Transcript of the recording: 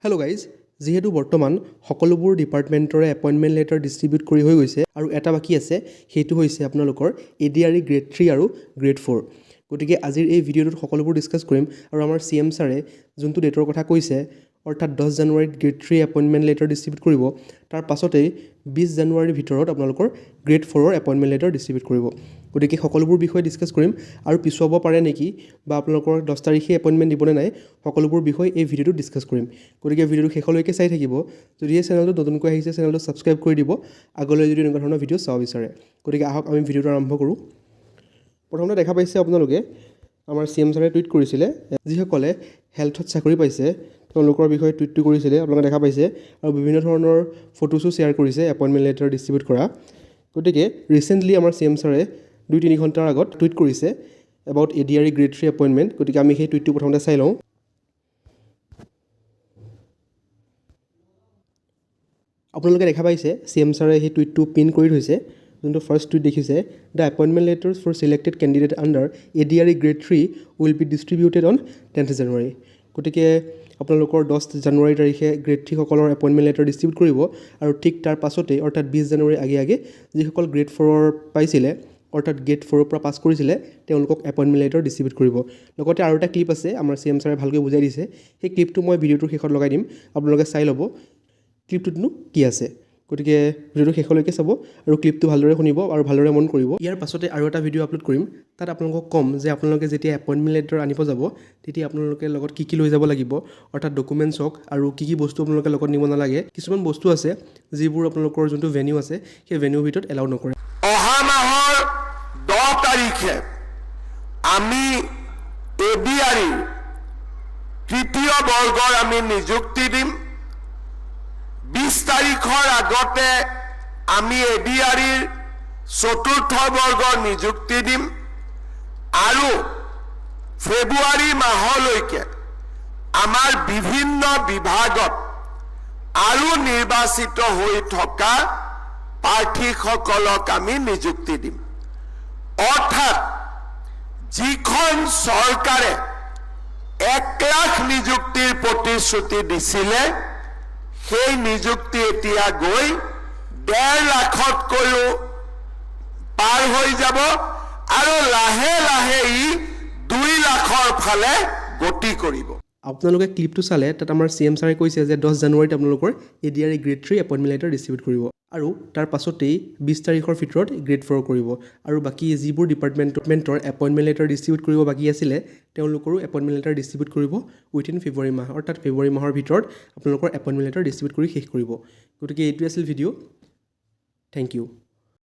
Hello' guys, যিহেতু বৰ্তমান সকলোবোৰ ডিপাৰ্টমেণ্টৰে এপইণ্টমেণ্ট লেটাৰ ডিষ্ট্ৰিবিউট কৰি হৈ গৈছে আৰু এটা বাকী আছে, সেইটো হৈছে আপোনালোকৰ ADRE গ্ৰেড 3 আৰু গ্ৰেড 4। গতিকে আজিৰ এই ভিডিঅ'টোত সকলোবোৰ ডিছকাছ কৰিম আৰু আমাৰ CM ছাৰে যোনটো ডেটৰ কথা কৈছে, অৰ্থাৎ 10 জানুৱাৰীত গ্ৰেড 3 এপইণ্টমেণ্ট লেটাৰ ডিষ্ট্ৰিবিউট কৰিব, তাৰ পাছতেই 20 জানুৱাৰীৰ ভিতৰত আপোনালোকৰ গ্ৰেড 4ৰ এপইণ্টমেণ্ট লেটাৰ ডিষ্ট্ৰিবিউট কৰিব। গতিকে সকলোবোৰ বিষয়ে ডিছকাছ কৰিম আৰু পিছুৱাব পাৰে নেকি বা আপোনালোকৰ 10 তাৰিখে এপইণ্টমেণ্ট দিবনে নাই, সকলোবোৰ বিষয় এই ভিডিঅ'টোত ডিছকাছ কৰিম। গতিকে ভিডিঅ'টো শেষলৈকে চাই থাকিব। যদি এই চেনেলটো নতুনকৈ আহিছে, চেনেলটো ছাবস্ক্ৰাইব কৰি দিব আগলৈ যদি এনেকুৱা ধৰণৰ ভিডিঅ' চাব বিচাৰে। গতিকে আহক আমি ভিডিঅ'টো আৰম্ভ কৰোঁ। প্ৰথমতে দেখা পাইছে আপোনালোকে আমাৰ CM ছাৰে টুইট কৰিছিলে, যিসকলে হেল্থত চাকৰি পাইছে তেওঁলোকৰ বিষয়ে টুইটটো কৰিছিলে, আপোনালোকে দেখা পাইছে, আৰু বিভিন্ন ধৰণৰ ফটোছো শ্বেয়াৰ কৰিছে এপইণ্টমেণ্ট লেটাৰ ডিষ্ট্ৰিবিউট কৰা। গতিকে ৰিচেণ্টলি আমাৰ CM ছাৰে 2-3 ঘণ্টাৰ আগত টুইট কৰিছে এবাউট ADRE গ্ৰেড 3 এপইণ্টমেণ্ট। গতিকে আমি সেই টুইটটো প্ৰথমতে চাই লওঁ। আপোনালোকে দেখা পাইছে CM ছাৰে সেই টুইটটো পিন কৰি থৈছে। যোনটো ফাৰ্ষ্ট টুইট দেখিছে, the appointment letters for selected candidate under ADRE grade 3 will be distributed on 10th January. গতিকে আপোনালোকৰ 10 জানুৱাৰী তাৰিখে গ্ৰেড 3 সকলৰ এপইণ্টমেণ্ট লেটাৰ ডিষ্ট্ৰিবিউট কৰিব আৰু ঠিক তাৰ পাছতেই অৰ্থাৎ 20 জানুৱাৰী আগে যিসকল গ্ৰেড 4 পাইছিলে অৰ্থাৎ গ্ৰেড 4ৰ পৰা পাছ কৰিছিলে তেওঁলোকক এপইণ্টমেণ্ট লেটাৰ ডিষ্ট্ৰিবিউট কৰিব। লগতে আৰু এটা ক্লিপ আছে, আমাৰ CM ছাৰে ভালকৈ বুজাই দিছে, সেই ক্লিপটো মই ভিডিঅ'টোৰ শেষত লগাই দিম, আপোনালোকে চাই ল'ব ক্লিপটোতনো কি আছে। গতিকে ভিডিঅ'টো শেষলৈকে চাব আৰু ক্লিপটো ভালদৰে শুনিব আৰু ভালদৰে মন কৰিব। ইয়াৰ পাছতে আৰু এটা ভিডিঅ' আপলোড কৰিম, তাত আপোনালোকক ক'ম যে আপোনালোকে যেতিয়া এপইণ্টমেণ্ট লেটাৰ আনিব যাব তেতিয়া আপোনালোকে লগত কি লৈ যাব লাগিব, অৰ্থাৎ ডকুমেণ্টছ হওক আৰু কি বস্তু আপোনালোকে লগত নিব নালাগে। কিছুমান বস্তু আছে যিবোৰ আপোনালোকৰ যোনটো ভেনিউ আছে সেই ভেনিউৰ ভিতৰত এলাউ নকৰে। অহা মাহৰ 10 তাৰিখে আমি ADRE তৃতীয় বৰ্গৰ আমি নিযুক্তি দিম। 20 তাৰিখৰ আগতে আমি ADREৰ চতুৰ্থ বৰ্গৰ নিযুক্তি দিম আৰু ফেব্ৰুৱাৰী মাহলৈকে আমাৰ বিভিন্ন বিভাগত আৰু নিৰ্বাচিত হৈ থকা প্ৰাৰ্থীসকলক আমি নিযুক্তি দিম। অৰ্থাৎ যিখন চৰকাৰে 1 লাখ নিযুক্তিৰ প্ৰতিশ্ৰুতি দিছিলে, সেই নিযুক্তি এতিয়া গৈ 1.5 লাখতকৈও পাৰ হৈ যাব আৰু লাহে লাহে ই 2 লাখৰ ফালে গতি কৰিব। আপোনালোকে ক্লিপটো চালে তাত আমাৰ CM ছাৰে কৈছে যে 10 জানুৱাৰীত আপোনালোকৰ ADRE grade 3 appointment letter distribute কৰিব আৰু তাৰ পাছতেই 20 তাৰিখৰ ভিতৰত গ্ৰেড 4 কৰিব আৰু বাকী যিবোৰ ডিপাৰ্টমেণ্টৰ এপইণ্টমেণ্ট লেটাৰ ডিষ্ট্ৰিবিউট কৰিব বাকী আছিলে তেওঁলোকৰো এপইণ্টমেণ্ট লেটাৰ ডিষ্ট্ৰিবিউট কৰিব উইথিন ফেব্ৰুৱাৰী মাহ, অৰ্থাৎ ফেব্ৰুৱাৰী মাহৰ ভিতৰত আপোনালোকৰ এপইণ্টমেণ্ট লেটাৰ ডিষ্ট্ৰিবিউট কৰি শেষ কৰিব। গতিকে এইটোৱে আছিল ভিডিঅ'। Thank U.